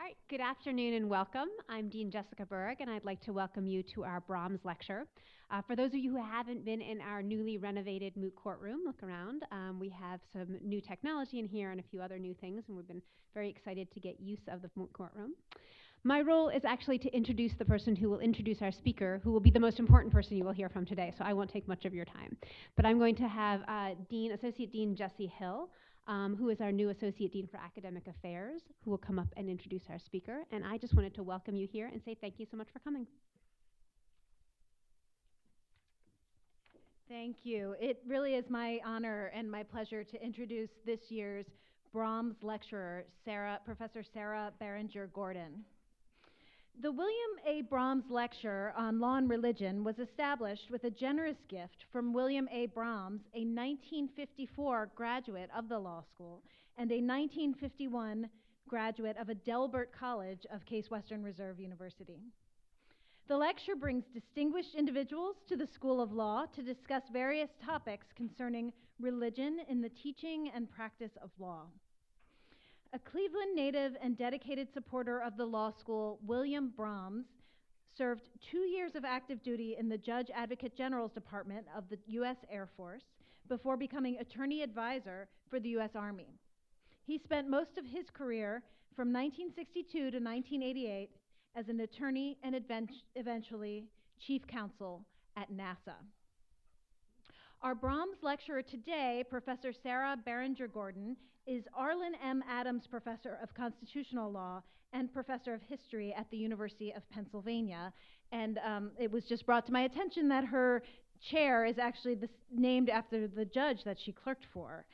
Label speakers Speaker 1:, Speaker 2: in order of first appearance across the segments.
Speaker 1: right, good afternoon and welcome. I'm Dean Jessica Berg, and I'd like to welcome you to our Brahms lecture. For those of you who haven't been in our newly renovated moot courtroom, look around. We have some new technology in here and a few other new things, and we've been very excited to get use of the moot courtroom. My role is actually to introduce the person who will introduce our speaker, who will be the most important person you will hear from today, so I won't take much of your time. But I'm going to have Associate Dean Jesse Hill, who is our new Associate Dean for Academic Affairs, who will come up and introduce our speaker. And I just wanted to welcome you here and say thank you so much for coming.
Speaker 2: Thank you. It really is my honor and my pleasure to introduce this year's Brahms lecturer, Professor Sarah Barringer Gordon. The William A. Brahms Lecture on Law and Religion was established with a generous gift from William A. Brahms, a 1954 graduate of the law school and a 1951 graduate of Adelbert College of Case Western Reserve University. The lecture brings distinguished individuals to the School of Law to discuss various topics concerning religion in the teaching and practice of law. A Cleveland native and dedicated supporter of the law school, William Brahms served 2 years of active duty in the Judge Advocate General's Department of the U.S. Air Force before becoming attorney advisor for the U.S. Army. He spent most of his career from 1962 to 1988 as an attorney and eventually chief counsel at NASA. Our Brahms lecturer today, Professor Sarah Barringer Gordon, is Arlin M. Adams Professor of Constitutional Law and Professor of History at the University of Pennsylvania. And it was just brought to my attention that her chair is actually named after the judge that she clerked for.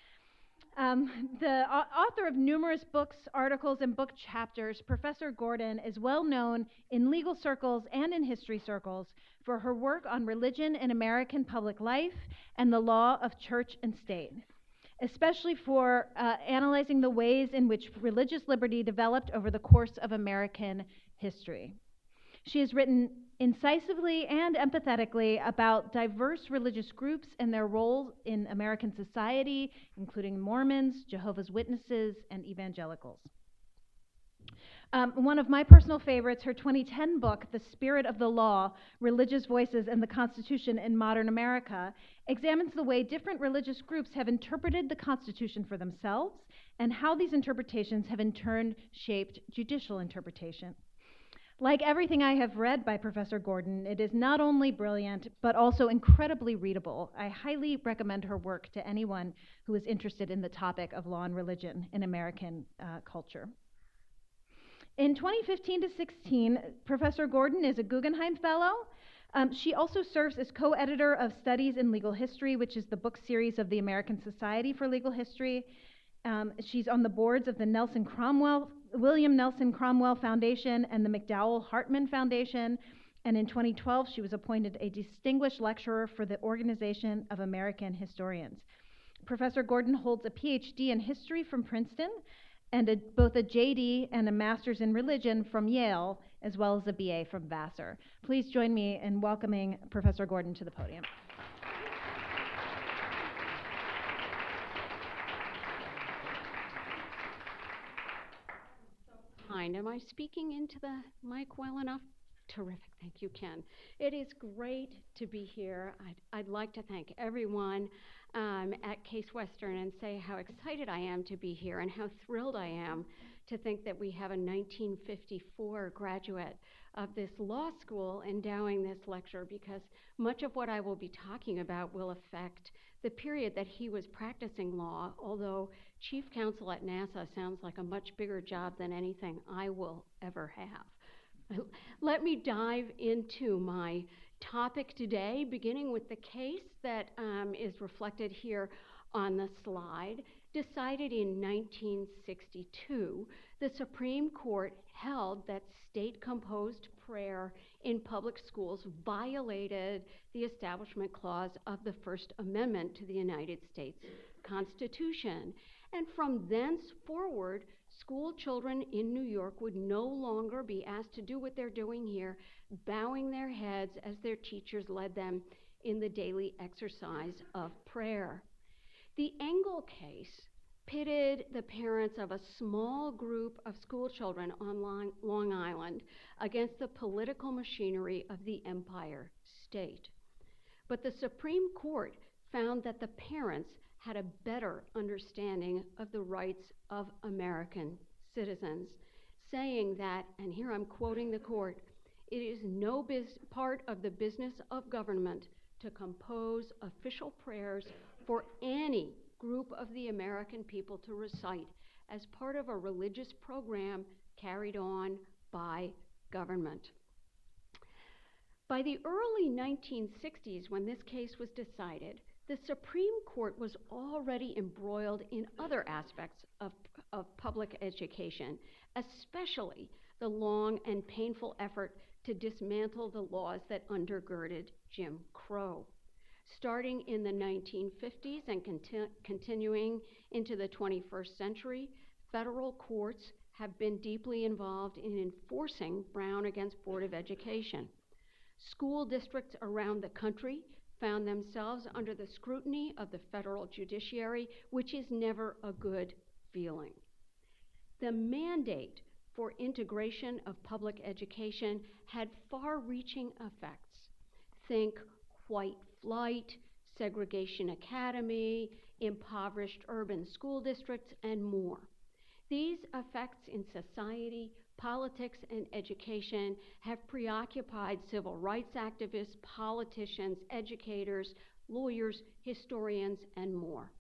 Speaker 2: The author of numerous books, articles, and book chapters, Professor Gordon is well known in legal circles and in history circles for her work on religion in American public life and the law of church and state, especially for analyzing the ways in which religious liberty developed over the course of American history. She has written incisively and empathetically about diverse religious groups and their roles in American society, including Mormons, Jehovah's Witnesses, and evangelicals. One of my personal favorites, her 2010 book, The Spirit of the Law, Religious Voices and the Constitution in Modern America, examines the way different religious groups have interpreted the Constitution for themselves and how these interpretations have in turn shaped judicial interpretation. Like everything I have read by Professor Gordon, it is not only brilliant, but also incredibly readable. I highly recommend her work to anyone who is interested in the topic of law and religion in American culture. In 2015 to 16, Professor Gordon is a Guggenheim Fellow. She also serves as co-editor of Studies in Legal History, which is the book series of the American Society for Legal History. She's on the boards of the William Nelson Cromwell Foundation and the McDowell Hartman Foundation. And in 2012, she was appointed a distinguished lecturer for the Organization of American Historians. Professor Gordon holds a PhD in history from Princeton and both a JD and a master's in religion from Yale, as well as a BA from Vassar. Please join me in welcoming Professor Gordon to the podium.
Speaker 3: Am I speaking into the mic well enough? Terrific, thank you, Ken. It is great to be here. I'd like to thank everyone at Case Western and say how excited I am to be here and how thrilled I am to think that we have a 1954 graduate of this law school endowing this lecture, because much of what I will be talking about will affect the period that he was practicing law, although chief counsel at NASA sounds like a much bigger job than anything I will ever have. Let me dive into my topic today, beginning with the case that is reflected here on the slide. Decided in 1962, the Supreme Court held that state-composed prayer in public schools violated the Establishment Clause of the First Amendment to the United States Constitution. And from thence forward, school children in New York would no longer be asked to do what they're doing here, bowing their heads as their teachers led them in the daily exercise of prayer. The Engel case pitted the parents of a small group of school children on Long Island against the political machinery of the Empire State. But the Supreme Court found that the parents had a better understanding of the rights of American citizens, saying that, and here I'm quoting the court, it is no part of the business of government to compose official prayers for any group of the American people to recite as part of a religious program carried on by government. By the early 1960s, when this case was decided, the Supreme Court was already embroiled in other aspects of public education, especially the long and painful effort to dismantle the laws that undergirded Jim Crow. Starting in the 1950s and continuing into the 21st century, federal courts have been deeply involved in enforcing Brown against Board of Education. School districts around the country found themselves under the scrutiny of the federal judiciary, which is never a good feeling. The mandate for integration of public education had far-reaching effects. Think white flight, segregation academy, impoverished urban school districts, and more. These effects in society, politics, and education have preoccupied civil rights activists, politicians, educators, lawyers, historians, and more.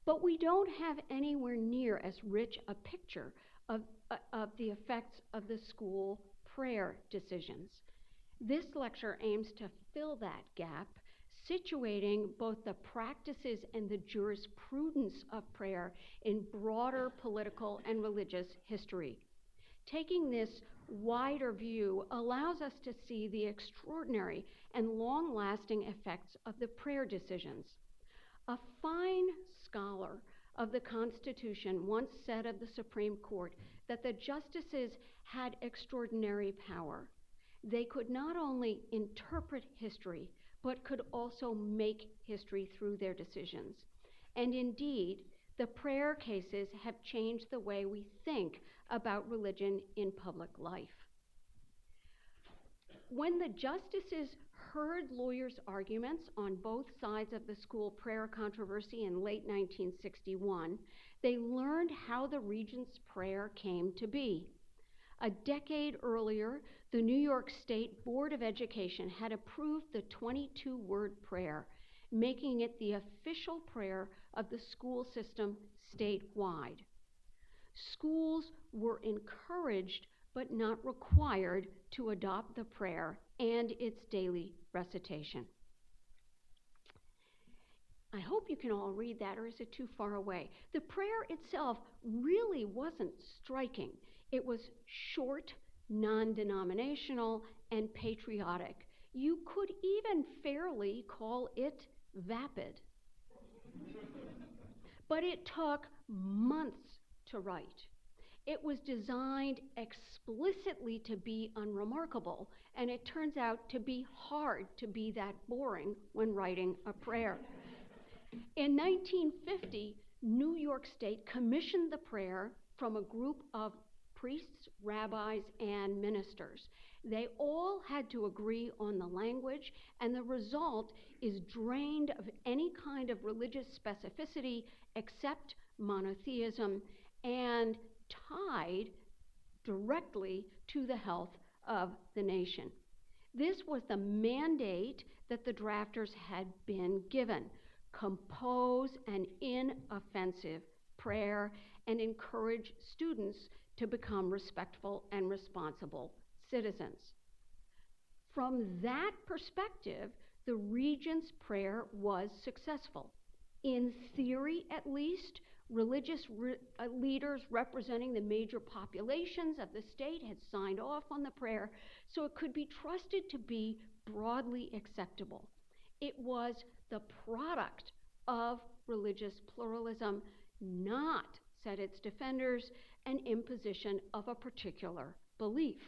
Speaker 3: But we don't have anywhere near as rich a picture of the effects of the school prayer decisions. This lecture aims to fill that gap, situating both the practices and the jurisprudence of prayer in broader political and religious history. Taking this wider view allows us to see the extraordinary and long-lasting effects of the prayer decisions. A fine scholar of the Constitution once said of the Supreme Court that the justices had extraordinary power. They could not only interpret history, but could also make history through their decisions. And indeed, the prayer cases have changed the way we think about religion in public life. When the justices heard lawyers' arguments on both sides of the school prayer controversy in late 1961, they learned how the regent's prayer came to be. A decade earlier, the New York State Board of Education had approved the 22-word prayer, making it the official prayer of the school system statewide. Schools were encouraged but not required to adopt the prayer and its daily recitation. I hope you can all read that, or is it too far away? The prayer itself really wasn't striking. It was short, non-denominational, and patriotic. You could even fairly call it vapid. But it took months to write. It was designed explicitly to be unremarkable, and it turns out to be hard to be that boring when writing a prayer. In 1950, New York State commissioned the prayer from a group of priests, rabbis, and ministers. They all had to agree on the language, and the result is drained of any kind of religious specificity except monotheism and tied directly to the health of the nation. This was the mandate that the drafters had been given: compose an inoffensive prayer and encourage students to become respectful and responsible citizens. From that perspective, the regent's prayer was successful. In theory, at least, religious leaders representing the major populations of the state had signed off on the prayer, so it could be trusted to be broadly acceptable. It was the product of religious pluralism, not, said its defenders, an imposition of a particular belief.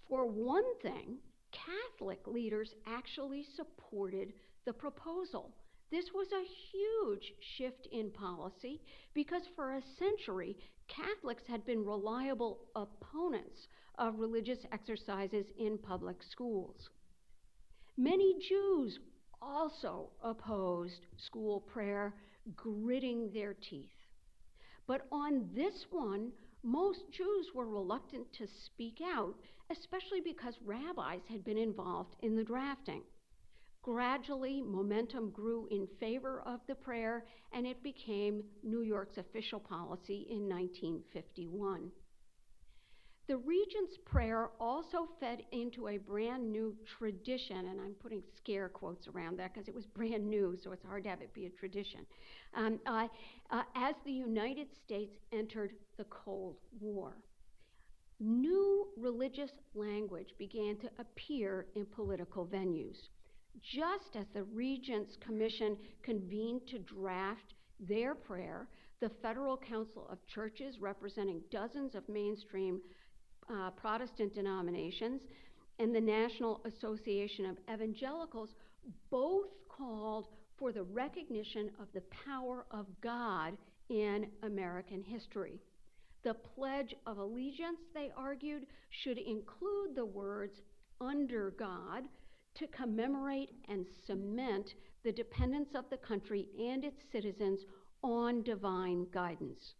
Speaker 3: For one thing, Catholic leaders actually supported the proposal. This was a huge shift in policy because for a century, Catholics had been reliable opponents of religious exercises in public schools. Many Jews also opposed school prayer, gritting their teeth. But on this one, most Jews were reluctant to speak out, especially because rabbis had been involved in the drafting. Gradually, momentum grew in favor of the prayer, and it became New York's official policy in 1951. The Regent's prayer also fed into a brand new tradition, and I'm putting scare quotes around that because it was brand new, so it's hard to have it be a tradition. As the United States entered the Cold War, new religious language began to appear in political venues. Just as the Regents Commission convened to draft their prayer, the Federal Council of Churches, representing dozens of mainstream Protestant denominations, and the National Association of Evangelicals both called for the recognition of the power of God in American history. The Pledge of Allegiance, they argued, should include the words "under God" to commemorate and cement the dependence of the country and its citizens on divine guidance.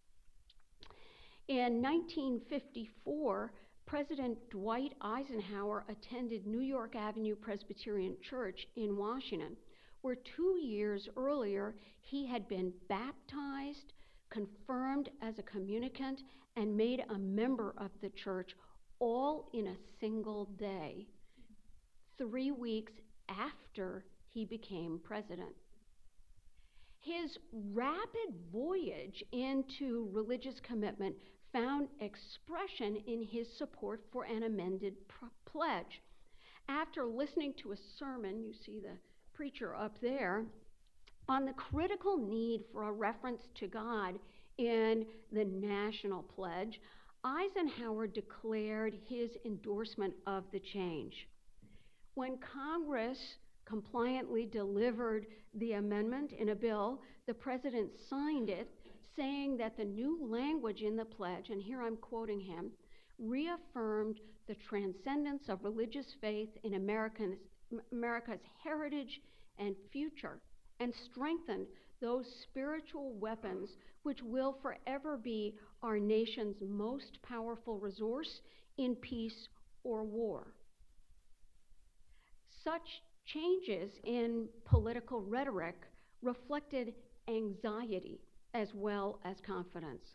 Speaker 3: In 1954, President Dwight Eisenhower attended New York Avenue Presbyterian Church in Washington, where 2 years earlier he had been baptized, confirmed as a communicant, and made a member of the church, all in a single day, 3 weeks after he became president. His rapid voyage into religious commitment found expression in his support for an amended pledge. After listening to a sermon, you see the preacher up there, on the critical need for a reference to God in the national pledge, Eisenhower declared his endorsement of the change. When Congress compliantly delivered the amendment in a bill, the president signed it, saying that the new language in the pledge, and here I'm quoting him, reaffirmed the transcendence of religious faith in America's heritage and future, and strengthened those spiritual weapons which will forever be our nation's most powerful resource in peace or war. Such changes in political rhetoric reflected anxiety as well as confidence.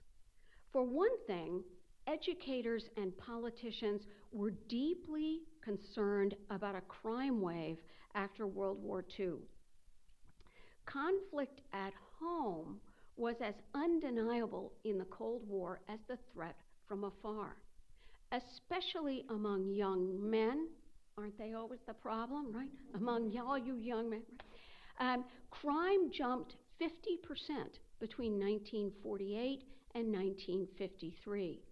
Speaker 3: For one thing, educators and politicians were deeply concerned about a crime wave after World War II. Conflict at home was as undeniable in the Cold War as the threat from afar, especially among young men. Aren't they always the problem, right? Among all you young men. Crime jumped 50% between 1948 and 1953.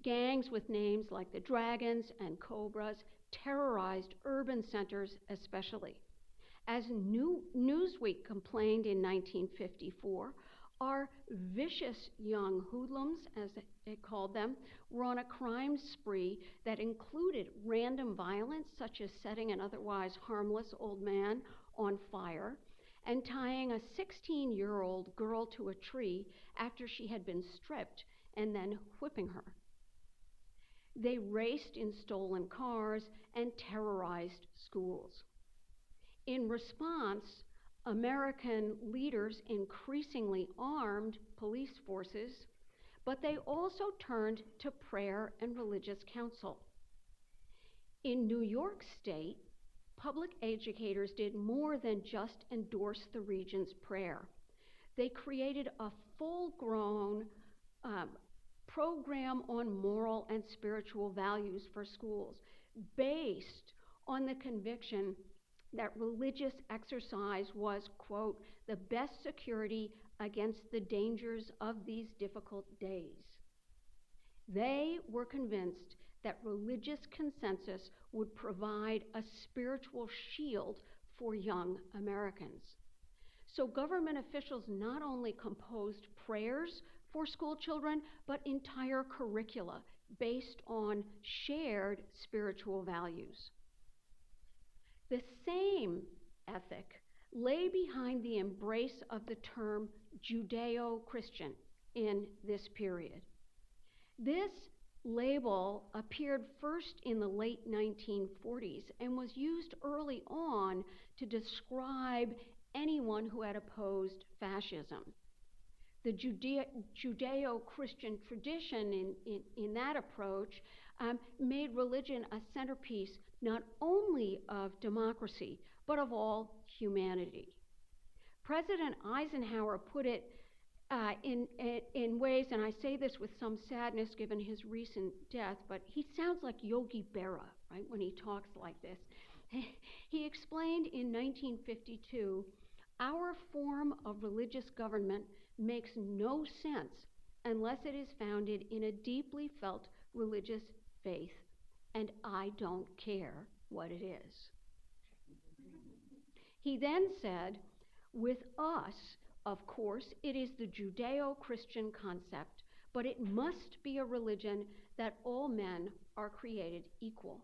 Speaker 3: Gangs with names like the Dragons and Cobras terrorized urban centers especially. As Newsweek complained in 1954, our vicious young hoodlums, as it called them, were on a crime spree that included random violence, such as setting an otherwise harmless old man on fire and tying a 16-year-old girl to a tree after she had been stripped and then whipping her. They raced in stolen cars and terrorized schools. In response, American leaders increasingly armed police forces, but they also turned to prayer and religious counsel. In New York State, public educators did more than just endorse the Regent's prayer. They created a full-grown program on moral and spiritual values for schools based on the conviction that religious exercise was, quote, the best security against the dangers of these difficult days. They were convinced that religious consensus would provide a spiritual shield for young Americans. So government officials not only composed prayers for school children, but entire curricula based on shared spiritual values. The same ethic lay behind the embrace of the term Judeo-Christian in this period. This label appeared first in the late 1940s and was used early on to describe anyone who had opposed fascism. The Judeo-Christian tradition in that approach made religion a centerpiece not only of democracy, but of all humanity. President Eisenhower put it in ways, and I say this with some sadness given his recent death, but he sounds like Yogi Berra, right, when he talks like this. He explained in 1952, our form of religious government makes no sense unless it is founded in a deeply felt religious faith, and I don't care what it is. He then said, with us, of course, it is the Judeo-Christian concept, but it must be a religion that all men are created equal.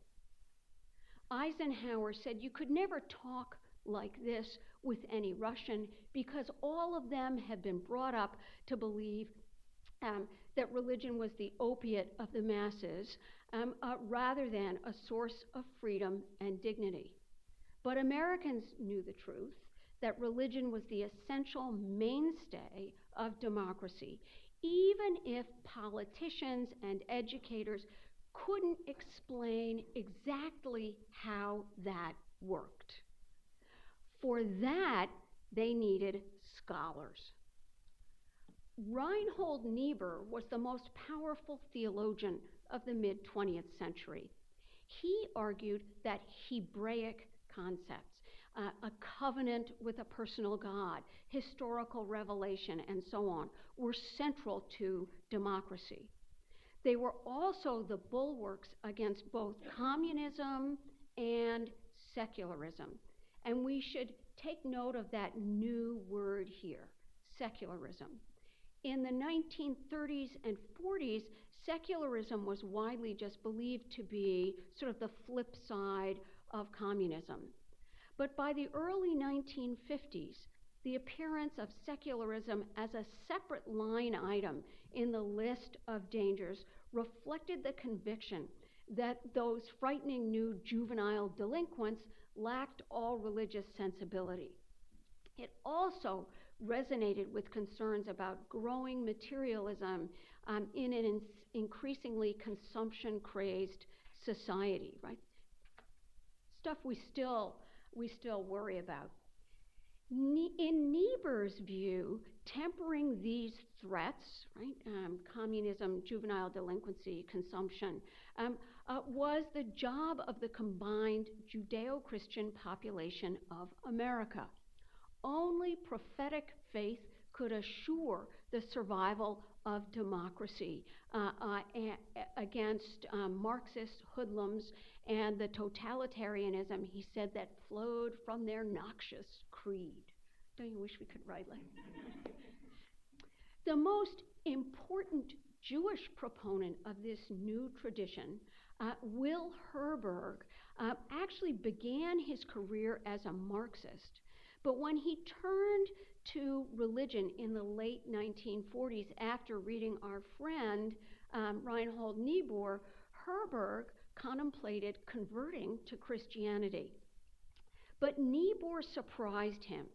Speaker 3: Eisenhower said you could never talk like this with any Russian because all of them have been brought up to believe that religion was the opiate of the masses rather than a source of freedom and dignity. But Americans knew the truth, that religion was the essential mainstay of democracy, even if politicians and educators couldn't explain exactly how that worked. For that, they needed scholars. Reinhold Niebuhr was the most powerful theologian of the mid-20th century. He argued that Hebraic concepts, a covenant with a personal God, historical revelation, and so on, were central to democracy. They were also the bulwarks against both communism and secularism. And we should take note of that new word here, secularism. In the 1930s and 40s, secularism was widely just believed to be sort of the flip side of communism. But by the early 1950s, the appearance of secularism as a separate line item in the list of dangers reflected the conviction that those frightening new juvenile delinquents lacked all religious sensibility. It also resonated with concerns about growing materialism in an increasingly consumption-crazed society, right? Stuff we still worry about. In Niebuhr's view, tempering these threats, right, communism, juvenile delinquency, consumption, was the job of the combined Judeo-Christian population of America. Only prophetic faith could assure the survival of democracy against Marxist hoodlums and the totalitarianism, he said, that flowed from their noxious creed. Don't you wish we could write like that? The most important Jewish proponent of this new tradition, Will Herberg, actually began his career as a Marxist. But when he turned to religion in the late 1940s after reading our friend Reinhold Niebuhr, Herberg contemplated converting to Christianity. But Niebuhr surprised him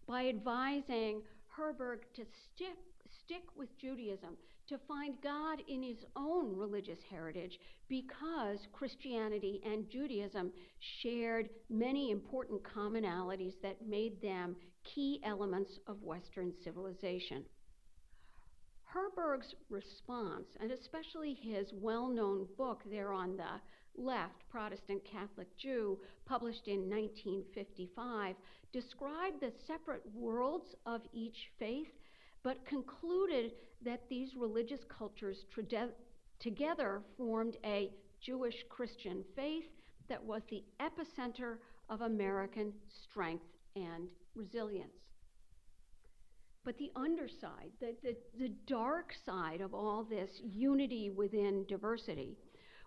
Speaker 3: by advising Herberg to stick with Judaism, to find God in his own religious heritage, because Christianity and Judaism shared many important commonalities that made them key elements of Western civilization. Herberg's response, and especially his well-known book there on the left, Protestant Catholic Jew, published in 1955, described the separate worlds of each faith, but concluded that these religious cultures together formed a Jewish-Christian faith that was the epicenter of American strength and resilience. But the underside, the dark side of all this unity within diversity,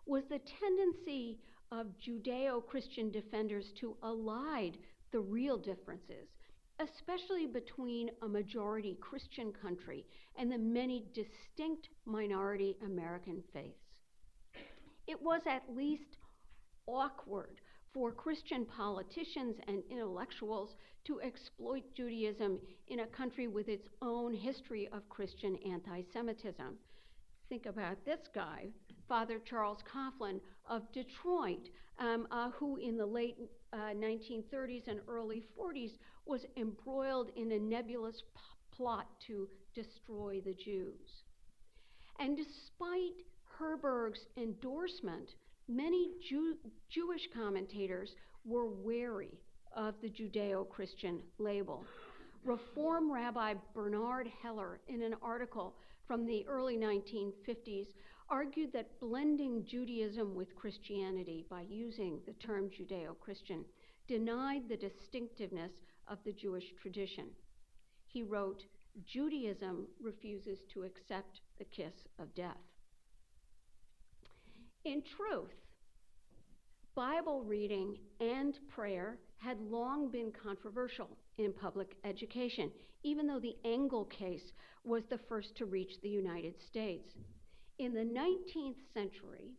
Speaker 3: was the tendency of Judeo-Christian defenders to elide the real differences, especially between a majority Christian country and the many distinct minority American faiths. It was at least awkward for Christian politicians and intellectuals to exploit Judaism in a country with its own history of Christian anti-Semitism. Think about this guy, Father Charles Coughlin of Detroit, who in the late 1930s and early 40s was embroiled in a nebulous plot to destroy the Jews. And despite Herberg's endorsement, many Jewish commentators were wary of the Judeo-Christian label. Reform Rabbi Bernard Heller, in an article from the early 1950s, argued that blending Judaism with Christianity by using the term Judeo-Christian denied the distinctiveness of the Jewish tradition. He wrote, "Judaism refuses to accept the kiss of death." In truth, Bible reading and prayer had long been controversial in public education, even though the Engel case was the first to reach the United States. In the 19th century,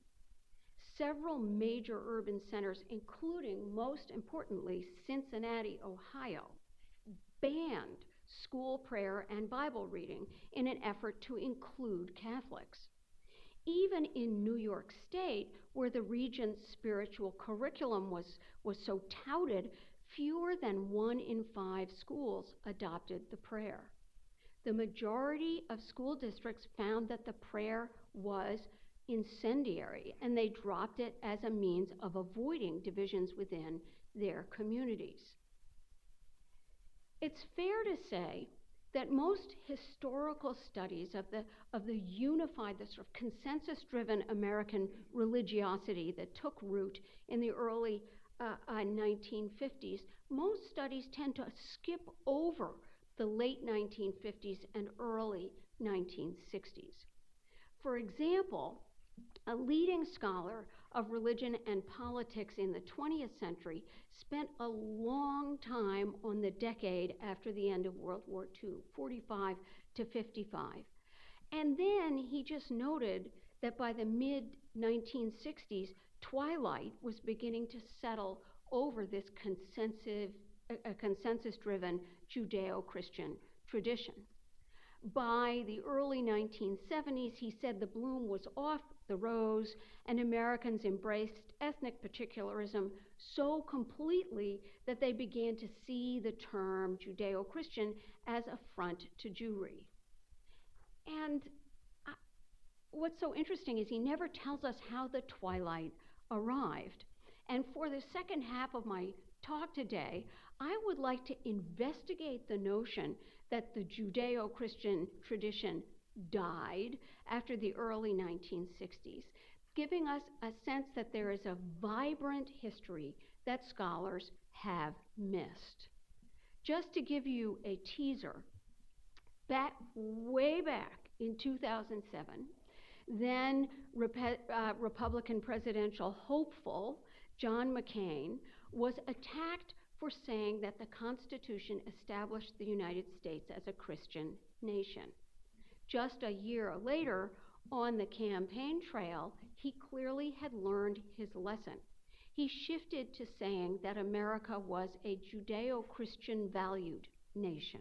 Speaker 3: several major urban centers, including, most importantly, Cincinnati, Ohio, banned school prayer and Bible reading in an effort to include Catholics. Even in New York State, where the region's spiritual curriculum was so touted, fewer than 1 in 5 schools adopted the prayer. The majority of school districts found that the prayer was incendiary, and they dropped it as a means of avoiding divisions within their communities. It's fair to say that most historical studies of the unified, the sort of consensus-driven American religiosity that took root in the early 1950s, most studies tend to skip over the late 1950s and early 1960s. For example, a leading scholar of religion and politics in the 20th century spent a long time on the decade after the end of World War II, 45 to 55. And then he just noted that by the mid-1960s, twilight was beginning to settle over this consensus-driven Judeo-Christian tradition. By the early 1970s, he said the bloom was off the rose, and Americans embraced ethnic particularism so completely that they began to see the term Judeo-Christian as a front to Jewry. And what's so interesting is he never tells us how the twilight arrived. And for the second half of my talk today, I would like to investigate the notion that the Judeo-Christian tradition died after the early 1960s, giving us a sense that there is a vibrant history that scholars have missed. Just to give you a teaser, way back in 2007, then Republican presidential hopeful John McCain was attacked for saying that the Constitution established the United States as a Christian nation. Just a year later, on the campaign trail, he clearly had learned his lesson. He shifted to saying that America was a Judeo-Christian valued nation.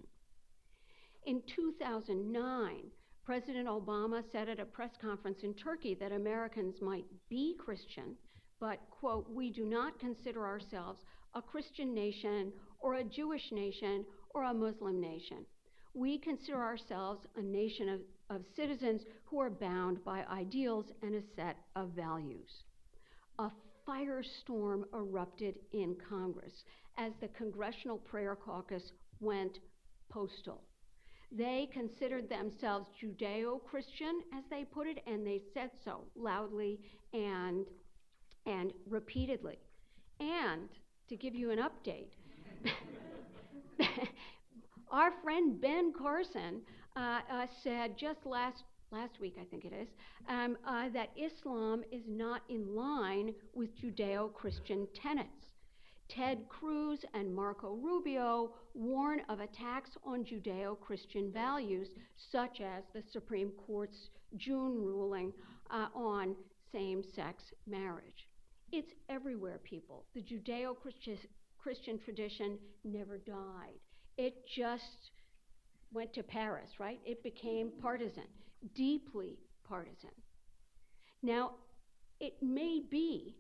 Speaker 3: In 2009, President Obama said at a press conference in Turkey that Americans might be Christian, but, quote, "we do not consider ourselves a Christian nation or a Jewish nation or a Muslim nation. We consider ourselves a nation of citizens who are bound by ideals and a set of values." A firestorm erupted in Congress as the Congressional Prayer Caucus went postal. They considered themselves Judeo-Christian, as they put it, and they said so loudly and repeatedly. And to give you an update, Our friend Ben Carson said just last week, I think it is, that Islam is not in line with Judeo-Christian tenets. Ted Cruz and Marco Rubio warn of attacks on Judeo-Christian values, such as the Supreme Court's June ruling on same-sex marriage. It's everywhere, people. The Judeo-Christian tradition never died. It just went to Paris, right? It became partisan, deeply partisan. Now, it may be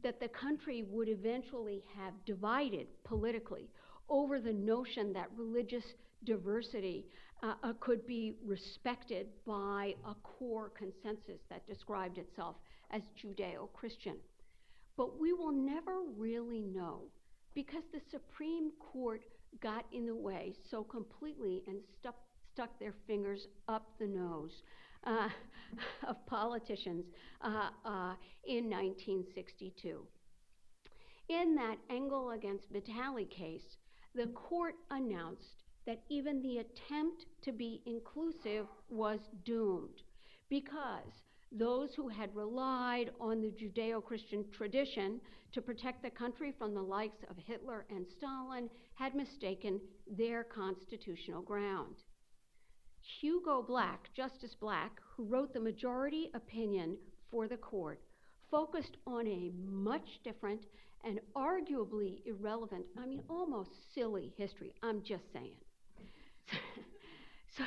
Speaker 3: that the country would eventually have divided politically over the notion that religious diversity could be respected by a core consensus that described itself as Judeo-Christian. But we will never really know because the Supreme Court got in the way so completely and stuck their fingers up the nose of politicians in 1962. In that Engel against Vitale case, the court announced that even the attempt to be inclusive was doomed because those who had relied on the Judeo-Christian tradition to protect the country from the likes of Hitler and Stalin had mistaken their constitutional ground. Hugo Black, Justice Black, who wrote the majority opinion for the court, focused on a much different and arguably irrelevant, almost silly history. I'm just saying. So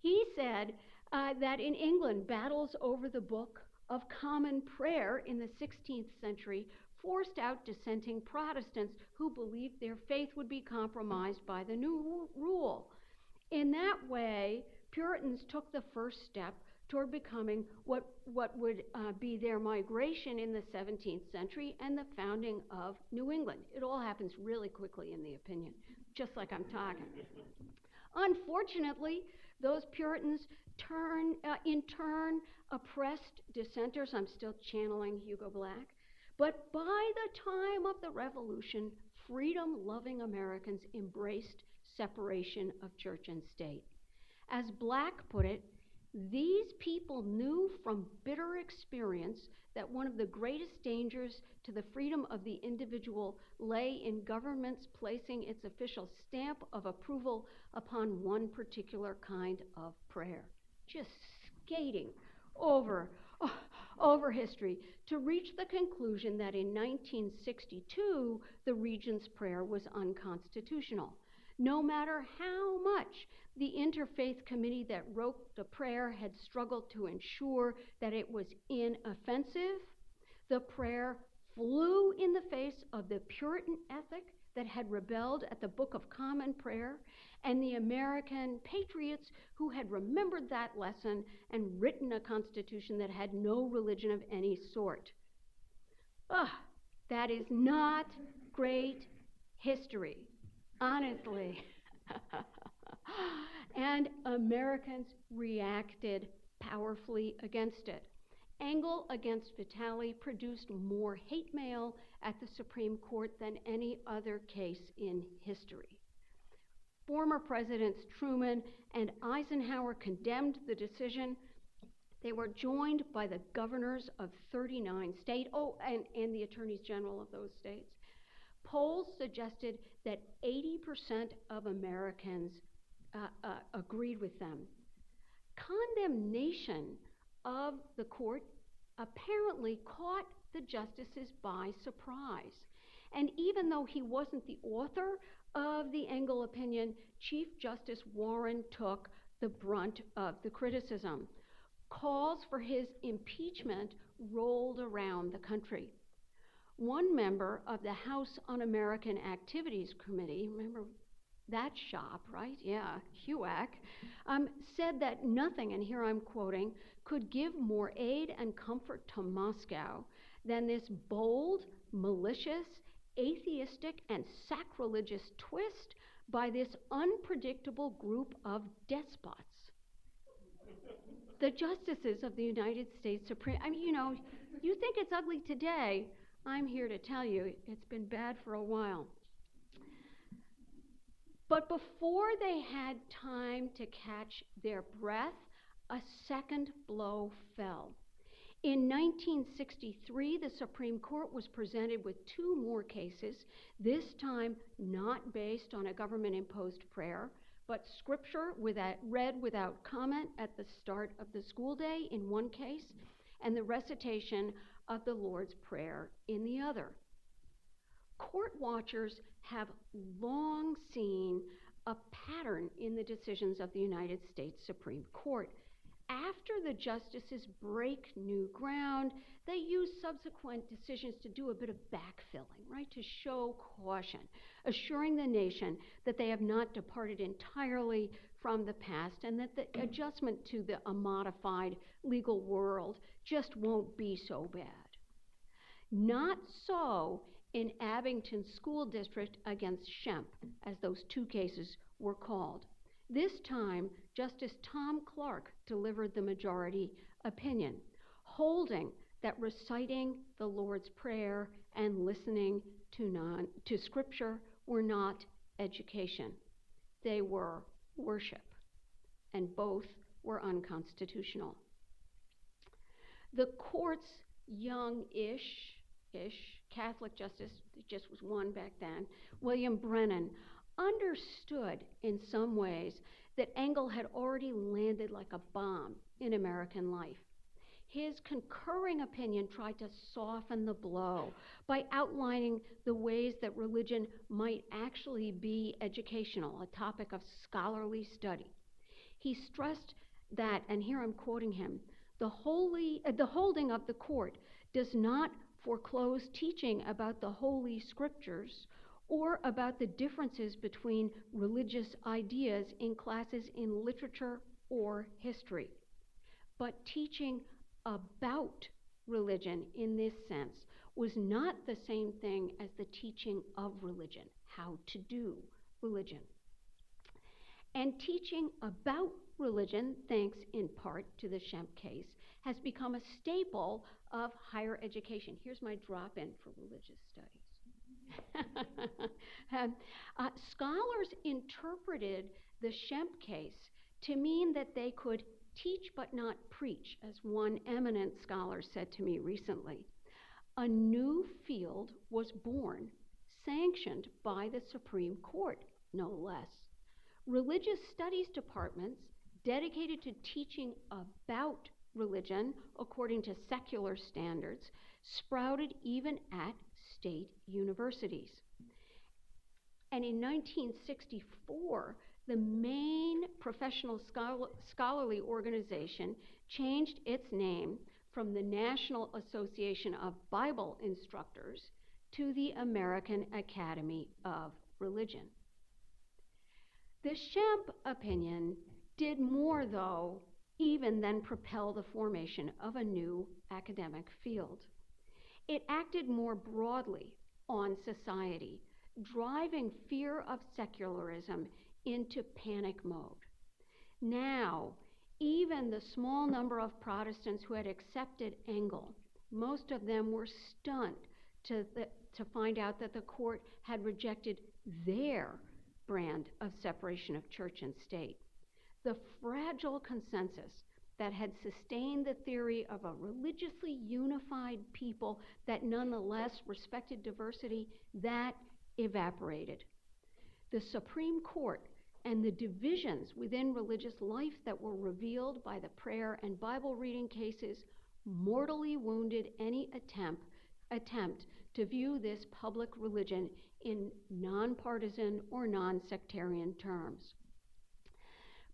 Speaker 3: he said that in England, battles over the Book of Common Prayer in the 16th century forced out dissenting Protestants who believed their faith would be compromised by the new rule. In that way, Puritans took the first step toward becoming what would be their migration in the 17th century and the founding of New England. It all happens really quickly in the opinion, just like I'm talking. Unfortunately, those Puritans in turn oppressed dissenters. I'm still channeling Hugo Black. But by the time of the Revolution, freedom-loving Americans embraced separation of church and state. As Black put it, these people knew from bitter experience that one of the greatest dangers to the freedom of the individual lay in government's placing its official stamp of approval upon one particular kind of prayer. Just skating over history to reach the conclusion that in 1962, the Regent's Prayer was unconstitutional. No matter how much the Interfaith Committee that wrote the prayer had struggled to ensure that it was inoffensive, the prayer flew in the face of the Puritan ethic that had rebelled at the Book of Common Prayer and the American patriots who had remembered that lesson and written a constitution that had no religion of any sort. That is not great history, honestly. And Americans reacted powerfully against it. Engel against Vitale produced more hate mail at the Supreme Court than any other case in history. Former Presidents Truman and Eisenhower condemned the decision. They were joined by the governors of 39 states, and the attorneys general of those states. Polls suggested that 80% of Americans agreed with them. Condemnation of the court apparently caught the justices by surprise. And even though he wasn't the author of the Engel opinion, Chief Justice Warren took the brunt of the criticism. Calls for his impeachment rolled around the country. One member of the House Un-American Activities Committee, remember that shop, right? Yeah, HUAC, said that nothing, and here I'm quoting, could give more aid and comfort to Moscow than this bold, malicious, atheistic, and sacrilegious twist by this unpredictable group of despots. The justices of the United States Supreme, you think it's ugly today. I'm here to tell you it's been bad for a while. But before they had time to catch their breath, a second blow fell. In 1963, the Supreme Court was presented with two more cases, this time not based on a government-imposed prayer, but scripture read without comment at the start of the school day in one case, and the recitation of the Lord's Prayer in the other. Court watchers have long seen a pattern in the decisions of the United States Supreme Court. After the justices break new ground, they use subsequent decisions to do a bit of backfilling, right, to show caution, assuring the nation that they have not departed entirely from the past and that the adjustment to a modified legal world just won't be so bad. Not so in Abington School District against Schempp, as those two cases were called. This time, Justice Tom Clark delivered the majority opinion, holding that reciting the Lord's Prayer and listening to Scripture were not education. They were worship, and both were unconstitutional. The court's young-ish Catholic justice, it just was one back then, William Brennan, understood in some ways that Engel had already landed like a bomb in American life. His concurring opinion tried to soften the blow by outlining the ways that religion might actually be educational, a topic of scholarly study. He stressed that, and here I'm quoting him, the holding of the court does not foreclose teaching about the Holy Scriptures or about the differences between religious ideas in classes in literature or history. But teaching about religion in this sense was not the same thing as the teaching of religion, how to do religion. And teaching about religion, thanks in part to the Schempp case, has become a staple of higher education. Here's my drop-in for religious studies. Scholars interpreted the Schempp case to mean that they could teach but not preach, as one eminent scholar said to me recently. A new field was born, sanctioned by the Supreme Court, no less. Religious studies departments dedicated to teaching about religion according to secular standards sprouted even at state universities. And in 1964, the main professional scholarly organization changed its name from the National Association of Bible Instructors to the American Academy of Religion. The Schempp opinion did more, though, even than propel the formation of a new academic field. It acted more broadly on society, driving fear of secularism into panic mode. Now, even the small number of Protestants who had accepted Engel, most of them were stunned to find out that the court had rejected their brand of separation of church and state. The fragile consensus that had sustained the theory of a religiously unified people that nonetheless respected diversity, that evaporated. The Supreme Court and the divisions within religious life that were revealed by the prayer and Bible reading cases mortally wounded any attempt to view this public religion in nonpartisan or non-sectarian terms.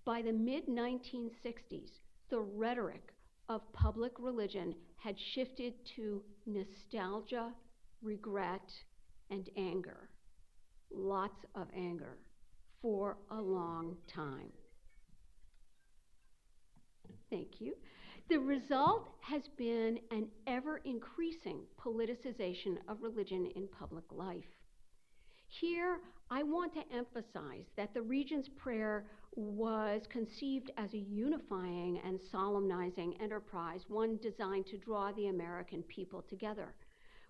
Speaker 3: By the mid-1960s, the rhetoric of public religion had shifted to nostalgia, regret, and anger. Lots of anger for a long time. Thank you. The result has been an ever-increasing politicization of religion in public life. Here, I want to emphasize that the Regent's Prayer was conceived as a unifying and solemnizing enterprise, one designed to draw the American people together.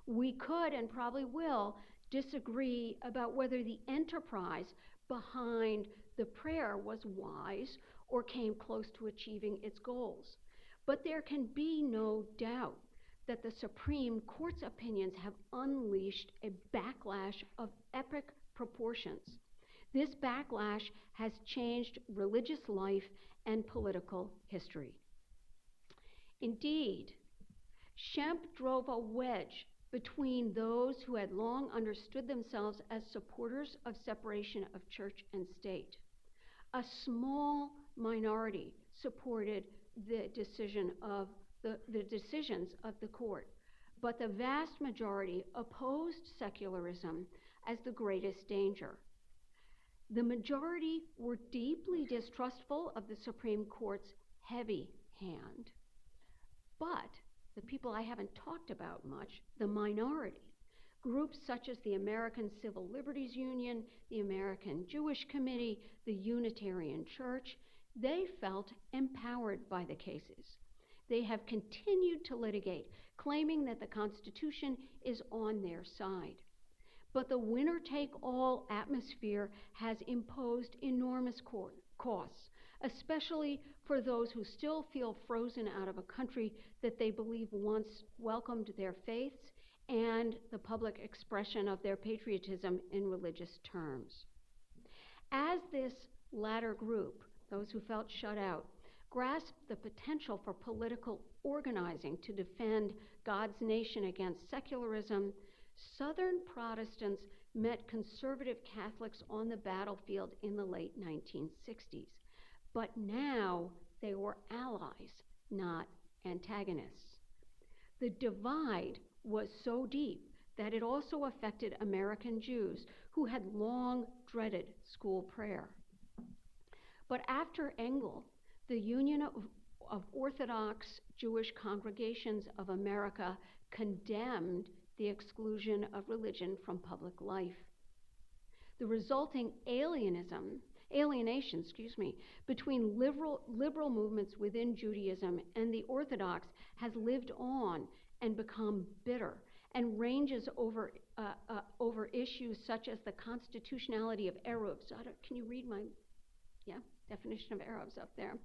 Speaker 3: We could, and probably will, disagree about whether the enterprise behind the prayer was wise or came close to achieving its goals. But there can be no doubt that the Supreme Court's opinions have unleashed a backlash of epic proportions. This backlash has changed religious life and political history. Indeed, Schempp drove a wedge between those who had long understood themselves as supporters of separation of church and state. A small minority supported the decisions of the court, but the vast majority opposed secularism as the greatest danger. The majority were deeply distrustful of the Supreme Court's heavy hand. But the people I haven't talked about much, the minority, groups such as the American Civil Liberties Union, the American Jewish Committee, the Unitarian Church, they felt empowered by the cases. They have continued to litigate, claiming that the Constitution is on their side. But the winner-take-all atmosphere has imposed enormous costs, especially for those who still feel frozen out of a country that they believe once welcomed their faiths and the public expression of their patriotism in religious terms. As this latter group, those who felt shut out, grasped the potential for political organizing to defend God's nation against secularism, Southern Protestants met conservative Catholics on the battlefield in the late 1960s. But now they were allies, not antagonists. The divide was so deep that it also affected American Jews who had long dreaded school prayer. But after Engel, the Union of Orthodox Jewish Congregations of America condemned the exclusion of religion from public life. The resulting alienation between liberal movements within Judaism and the Orthodox has lived on and become bitter and ranges over issues such as the constitutionality of Eruvs. Can you read my definition of Eruvs up there?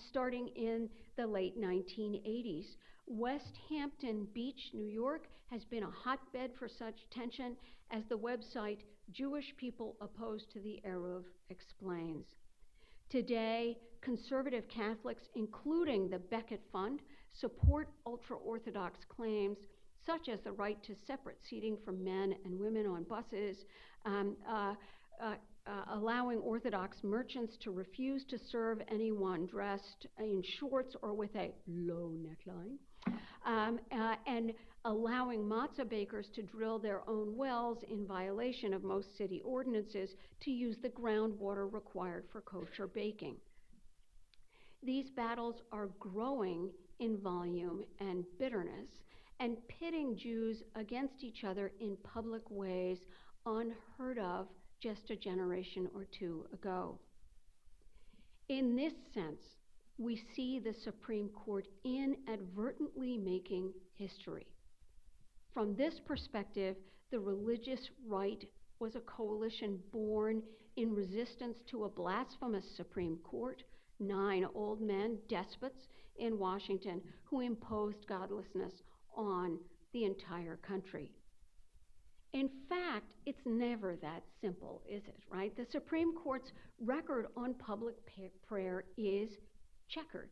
Speaker 3: Starting in the late 1980s. West Hampton Beach, New York, has been a hotbed for such tension, as the website Jewish People Opposed to the Eruv explains. Today, conservative Catholics, including the Becket Fund, support ultra-Orthodox claims such as the right to separate seating for men and women on buses, allowing Orthodox merchants to refuse to serve anyone dressed in shorts or with a low neckline, and allowing matzah bakers to drill their own wells in violation of most city ordinances to use the groundwater required for kosher baking. These battles are growing in volume and bitterness and pitting Jews against each other in public ways unheard of just a generation or two ago. In this sense, we see the Supreme Court inadvertently making history. From this perspective, the religious right was a coalition born in resistance to a blasphemous Supreme Court, 9 old men, despots in Washington, who imposed godlessness on the entire country. In fact, it's never that simple, is it, right? The Supreme Court's record on public prayer is checkered.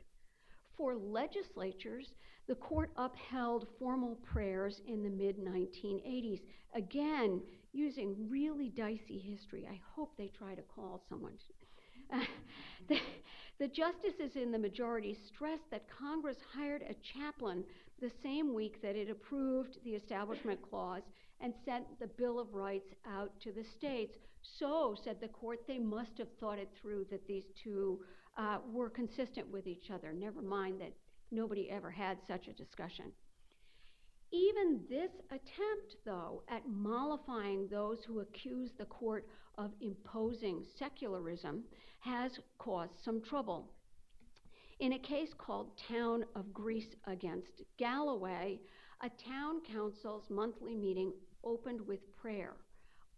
Speaker 3: For legislatures, the court upheld formal prayers in the mid-1980s, again, using really dicey history. I hope they try to call someone. The justices in the majority stressed that Congress hired a chaplain the same week that it approved the Establishment Clause and sent the Bill of Rights out to the states. So, said the court, they must have thought it through that these two were consistent with each other. Never mind that nobody ever had such a discussion. Even this attempt, though, at mollifying those who accuse the court of imposing secularism has caused some trouble. In a case called Town of Greece against Galloway, a town council's monthly meeting opened with prayer,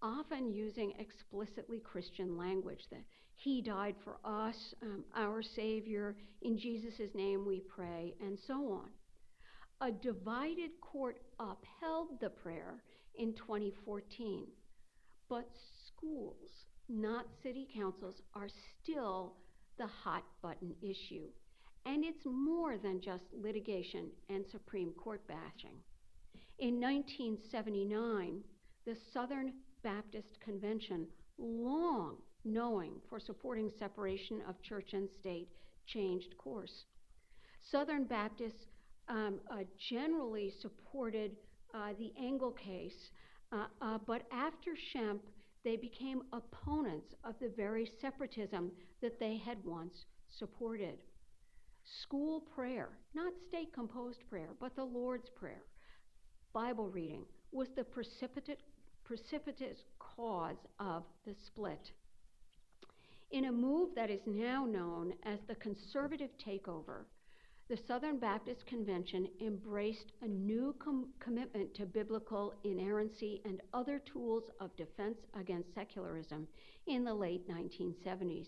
Speaker 3: often using explicitly Christian language that he died for us, our Savior, in Jesus' name we pray, and so on. A divided court upheld the prayer in 2014, but schools, not city councils, are still the hot button issue. And it's more than just litigation and Supreme Court bashing. In 1979, the Southern Baptist Convention, long knowing for supporting separation of church and state, changed course. Southern Baptists generally supported the Engel case, but after Schempp, they became opponents of the very separatism that they had once supported. School prayer, not state-composed prayer, but the Lord's Prayer, Bible reading, was the precipitous cause of the split. In a move that is now known as the conservative takeover, the Southern Baptist Convention embraced a new commitment to biblical inerrancy and other tools of defense against secularism in the late 1970s.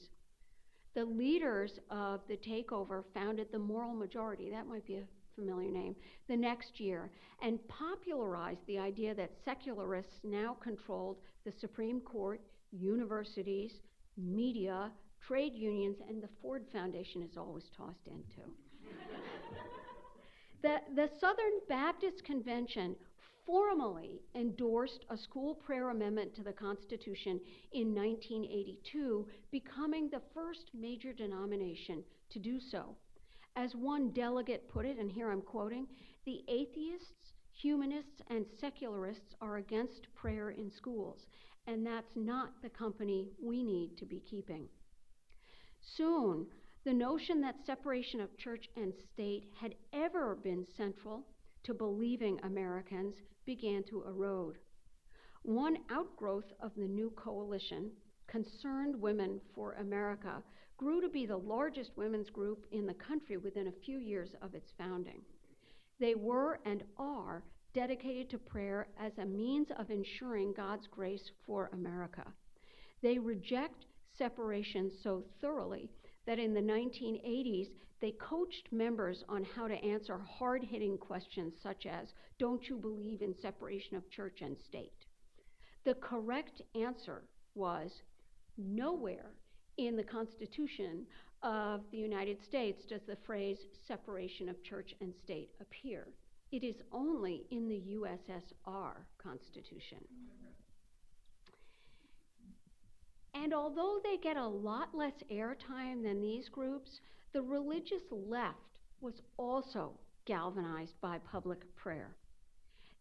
Speaker 3: The leaders of the takeover founded the Moral Majority, that might be a familiar name, the next year, and popularized the idea that secularists now controlled the Supreme Court, universities, media, trade unions, and the Ford Foundation is always tossed in too. The Southern Baptist Convention formally endorsed a school prayer amendment to the Constitution in 1982, becoming the first major denomination to do so. As one delegate put it, and here I'm quoting, "The atheists, humanists, and secularists are against prayer in schools, and that's not the company we need to be keeping." Soon, the notion that separation of church and state had ever been central to believing Americans began to erode. One outgrowth of the new coalition, Concerned Women for America, grew to be the largest women's group in the country within a few years of its founding. They were and are dedicated to prayer as a means of ensuring God's grace for America. They reject separation so thoroughly that in the 1980s, they coached members on how to answer hard-hitting questions such as, "Don't you believe in separation of church and state?" The correct answer was, nowhere in the Constitution of the United States does the phrase separation of church and state appear. It is only in the USSR Constitution. And although they get a lot less airtime than these groups, the religious left was also galvanized by public prayer.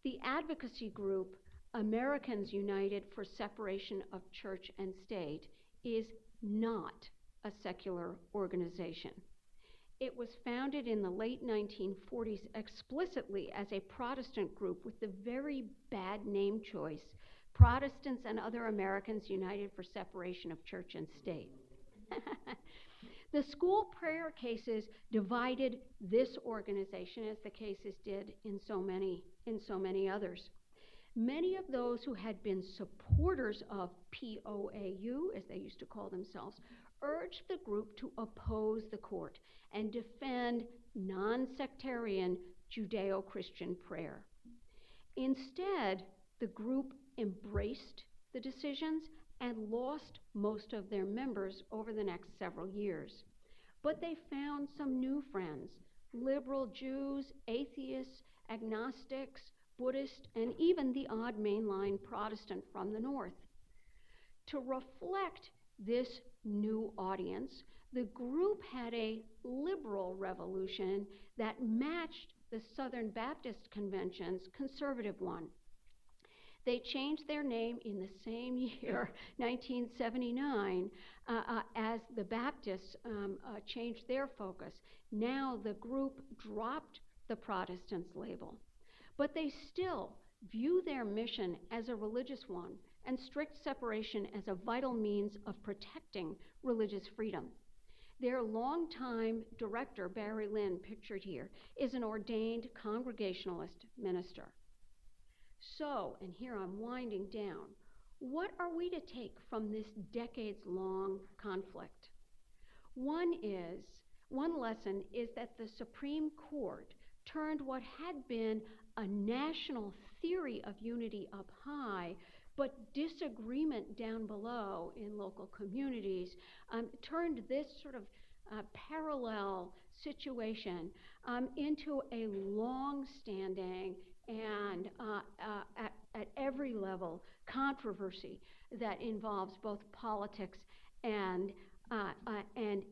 Speaker 3: The advocacy group Americans United for Separation of Church and State is not a secular organization. It was founded in the late 1940s explicitly as a Protestant group with the very bad name choice, Protestants and Other Americans United for Separation of Church and State. The school prayer cases divided this organization, as the cases did in so many others. Many of those who had been supporters of POAU, as they used to call themselves, urged the group to oppose the court and defend non-sectarian Judeo-Christian prayer. Instead, the group embraced the decisions and lost most of their members over the next several years. But they found some new friends: liberal Jews, atheists, agnostics, Buddhists, and even the odd mainline Protestant from the north. To reflect this new audience, the group had a liberal revolution that matched the Southern Baptist Convention's conservative one. They changed their name in the same year, 1979, as the Baptists changed their focus. Now the group dropped the Protestants label, but they still view their mission as a religious one and strict separation as a vital means of protecting religious freedom. Their longtime director, Barry Lynn, pictured here, is an ordained Congregationalist minister. So, and here I'm winding down, What are we to take from this decades-long conflict? One lesson is that the Supreme Court turned what had been a national theory of unity up high, but disagreement down below in local communities, turned this sort of parallel situation into a long-standing and at every level controversy that involves both politics and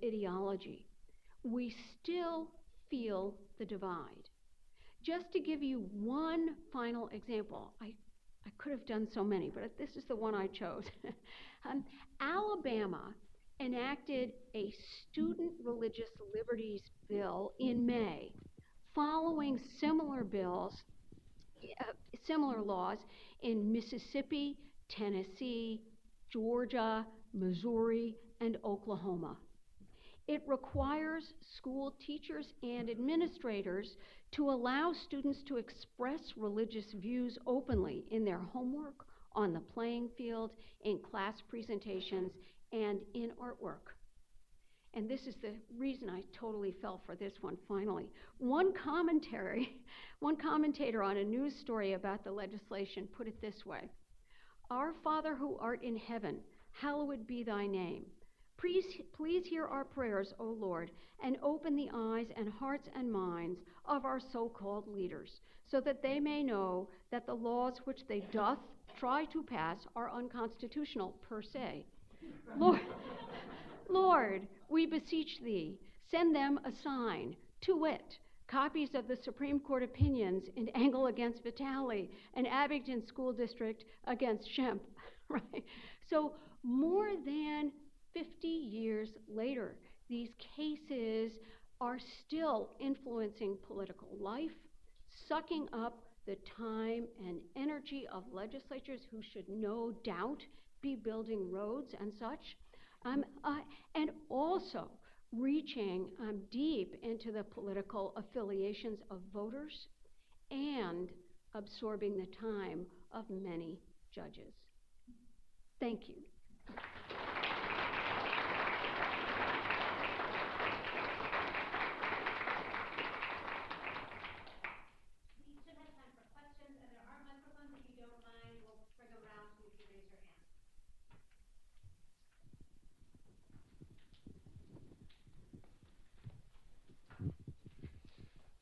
Speaker 3: ideology. We still feel the divide. Just to give you one final example, I could have done so many, but this is the one I chose. Alabama enacted a student religious liberties bill in May, following similar laws in Mississippi, Tennessee, Georgia, Missouri, and Oklahoma. It requires school teachers and administrators to allow students to express religious views openly in their homework, on the playing field, in class presentations, and in artwork. And this is the reason I totally fell for this one finally. One commentator on a news story about the legislation put it this way: "Our Father who art in heaven, hallowed be thy name. Please hear our prayers, O Lord, and open the eyes and hearts and minds of our so-called leaders, so that they may know that the laws which they doth try to pass are unconstitutional per se. Lord, we beseech thee, send them a sign, to wit, copies of the Supreme Court opinions in Engel against Vitale and Abington School District against Schempp," right? So more than 50 years later, these cases are still influencing political life, sucking up the time and energy of legislatures who should no doubt be building roads and such, and also reaching deep into the political affiliations of voters and absorbing the time of many judges. Thank you.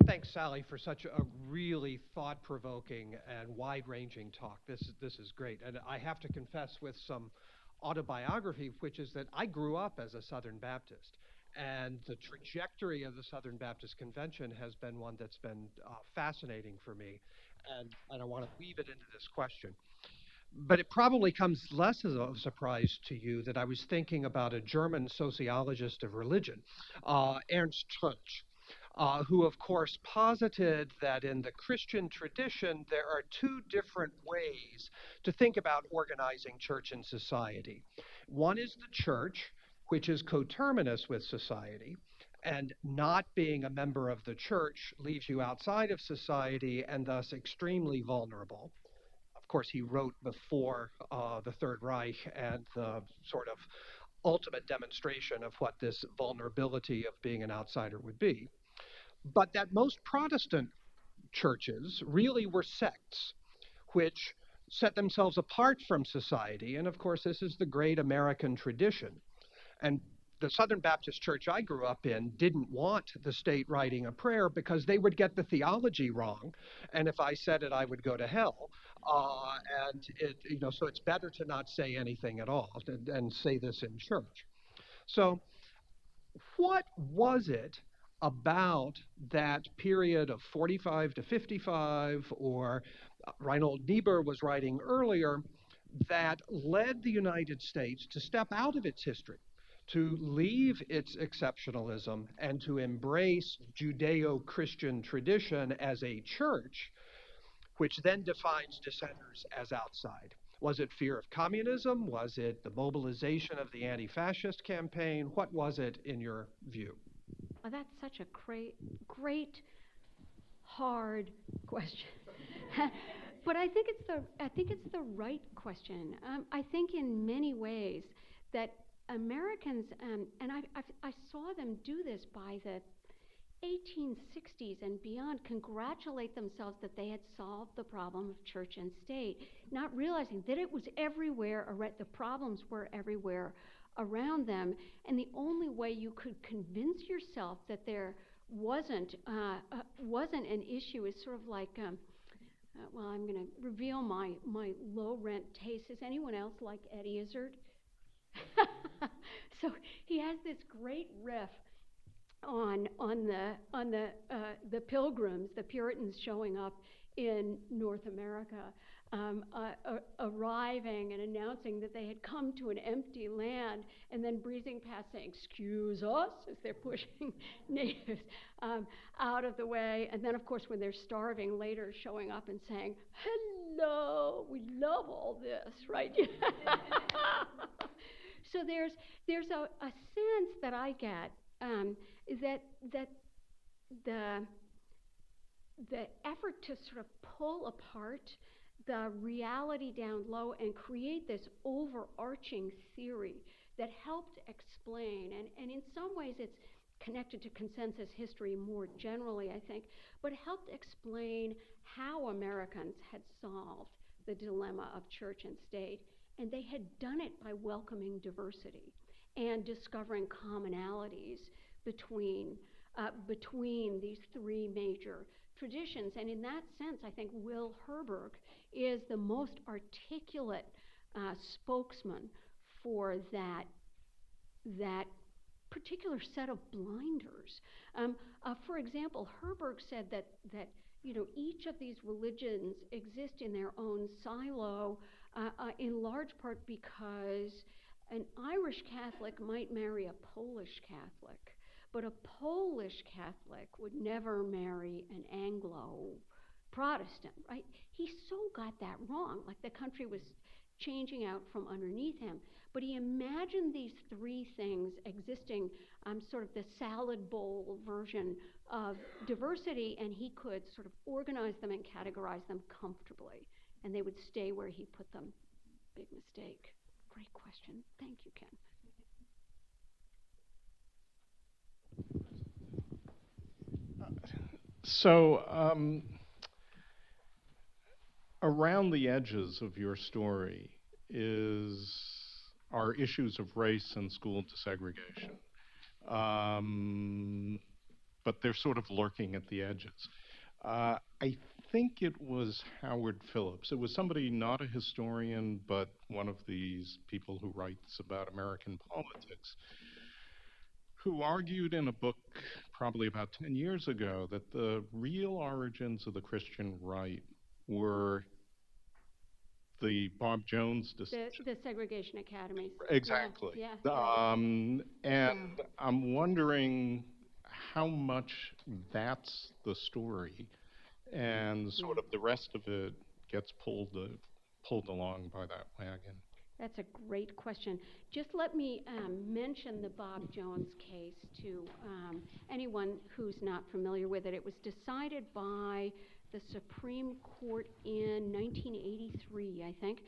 Speaker 4: Thanks, Sally, for such a really thought-provoking and wide-ranging talk. This is great. And I have to confess with some autobiography, which is that I grew up as a Southern Baptist. And the trajectory of the Southern Baptist Convention has been one that's been fascinating for me. And I want to weave it into this question. But it probably comes less as a surprise to you that I was thinking about a German sociologist of religion, Ernst Troeltsch, who, of course, posited that in the Christian tradition, there are two different ways to think about organizing church and society. One is the church, which is coterminous with society, and not being a member of the church leaves you outside of society and thus extremely vulnerable. Of course, he wrote before the Third Reich and the sort of ultimate demonstration of what this vulnerability of being an outsider would be. But that most Protestant churches really were sects which set themselves apart from society. And of course, this is the great American tradition. And the Southern Baptist Church I grew up in didn't want the state writing a prayer because they would get the theology wrong. And if I said it, I would go to hell. So it's better to not say anything at all and say this in church. So what was it about that period of 45 to 55, or Reinhold Niebuhr was writing earlier, that led the United States to step out of its history, to leave its exceptionalism, and to embrace Judeo-Christian tradition as a church, which then defines dissenters as outside? Was it fear of communism? Was it the mobilization of the anti-fascist campaign? What was it in your view?
Speaker 3: Well, that's such a great, hard question. But I think it's the right question. I think in many ways that Americans, and I saw them do this by the 1860s and beyond, congratulate themselves that they had solved the problem of church and state, not realizing that it was everywhere, the problems were everywhere around them, and the only way you could convince yourself that there wasn't an issue is sort of like, well, I'm going to reveal my low rent taste. Is anyone else like Eddie Izzard? So he has this great riff on the Pilgrims, the Puritans showing up in North America, arriving and announcing that they had come to an empty land, and then breezing past saying, "Excuse us," as they're pushing natives out of the way. And then, of course, when they're starving, later showing up and saying, "Hello, we love all this," right? So there's a sense that I get that the effort to sort of pull apart the reality down low and create this overarching theory that helped explain, and in some ways it's connected to consensus history more generally, I think, but helped explain how Americans had solved the dilemma of church and state. And they had done it by welcoming diversity and discovering commonalities between these three major traditions. And in that sense, I think Will Herberg is the most articulate spokesman for that particular set of blinders. For example, Herberg said that each of these religions exist in their own silo, in large part because an Irish Catholic might marry a Polish Catholic, but a Polish Catholic would never marry an Anglo Protestant, right? He so got that wrong, like the country was changing out from underneath him. But he imagined these three things existing, sort of the salad bowl version of diversity, and he could sort of organize them and categorize them comfortably, and they would stay where he put them. Big mistake. Great question. Thank you, Ken.
Speaker 5: So, around the edges of your story are issues of race and school desegregation. But they're sort of lurking at the edges. I think it was Howard Phillips. It was somebody, not a historian, but one of these people who writes about American politics, who argued in a book probably about 10 years ago that the real origins of the Christian right were the Bob Jones decision.
Speaker 3: The segregation academies.
Speaker 5: Exactly.
Speaker 3: Yeah.
Speaker 5: And I'm wondering how much that's the story, and sort of the rest of it gets pulled along by that wagon.
Speaker 3: That's a great question. Just let me mention the Bob Jones case to anyone who's not familiar with it. It was decided by the Supreme Court in 1983, I think.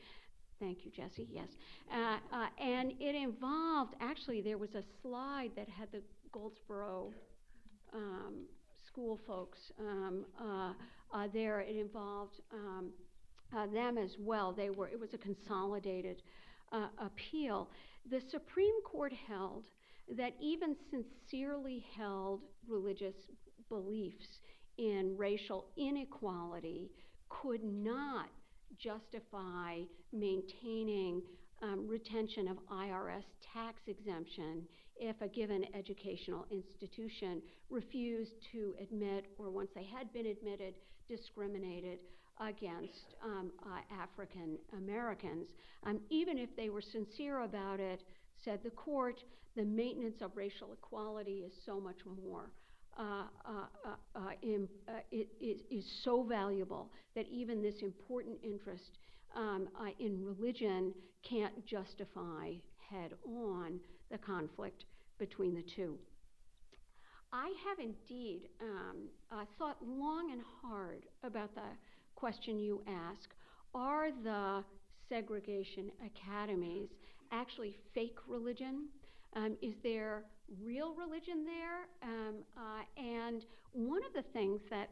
Speaker 3: Thank you, Jesse. Yes. And it involved, actually, there was a slide that had the Goldsboro school folks there. It involved them as well. It was a consolidated appeal. The Supreme Court held that even sincerely held religious beliefs in racial inequality could not justify maintaining retention of IRS tax exemption if a given educational institution refused to admit, or once they had been admitted, discriminated against African Americans. Even if they were sincere about it, said the court, the maintenance of racial equality is so much more. It is so valuable that even this important interest in religion can't justify head-on the conflict between the two. I have indeed thought long and hard about the question you ask. Are the segregation academies actually fake religion? Is there real religion there? And one of the things that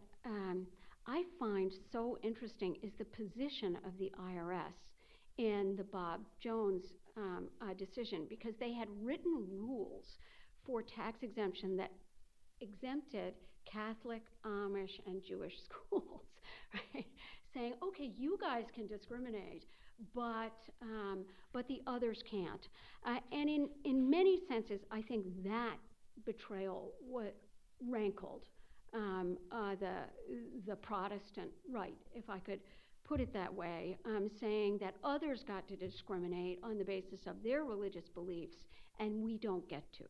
Speaker 3: I find so interesting is the position of the IRS in the Bob Jones decision, because they had written rules for tax exemption that exempted Catholic, Amish, and Jewish schools, right? Saying, okay, you guys can discriminate, but the others can't. And in many senses, I think that betrayal rankled the Protestant right, if I could put it that way, saying that others got to discriminate on the basis of their religious beliefs, and we don't get to.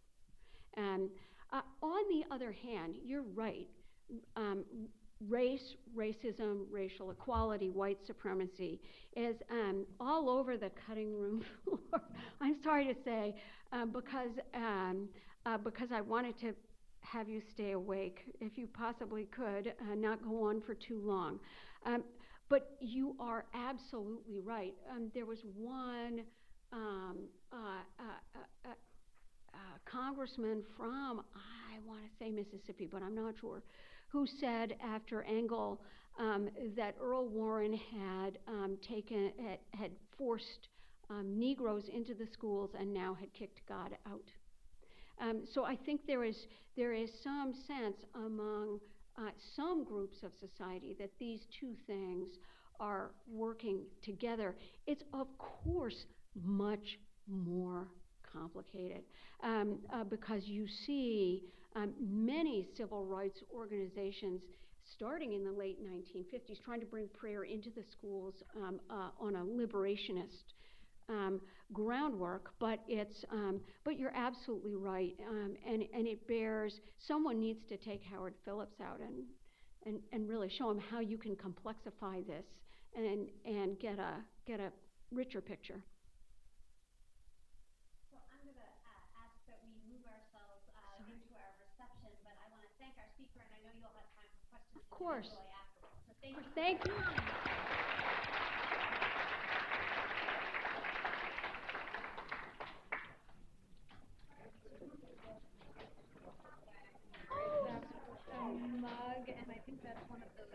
Speaker 3: On the other hand, you're right. Racism, racial equality, white supremacy is all over the cutting room floor. I'm sorry to say, because I wanted to have you stay awake, if you possibly could, not go on for too long. But you are absolutely right. There was one congressman from, I want to say Mississippi, but I'm not sure, who said after Engel that Earl Warren had forced Negroes into the schools and now had kicked God out. So I think there is some sense among some groups of society that these two things are working together. It's of course much more complicated because you see many civil rights organizations starting in the late 1950s trying to bring prayer into the schools on a liberationist groundwork, but you're absolutely right, and it bears. Someone needs to take Howard Phillips out and really show him how you can complexify this and get a richer picture.
Speaker 6: So I'm going to ask that we move ourselves into our reception, but I want to thank our speaker, and I know you'll have time for questions.
Speaker 3: Of course.
Speaker 6: Afterwards. So thank you.
Speaker 3: Thank you.
Speaker 2: That's a mug, and I think that's one of those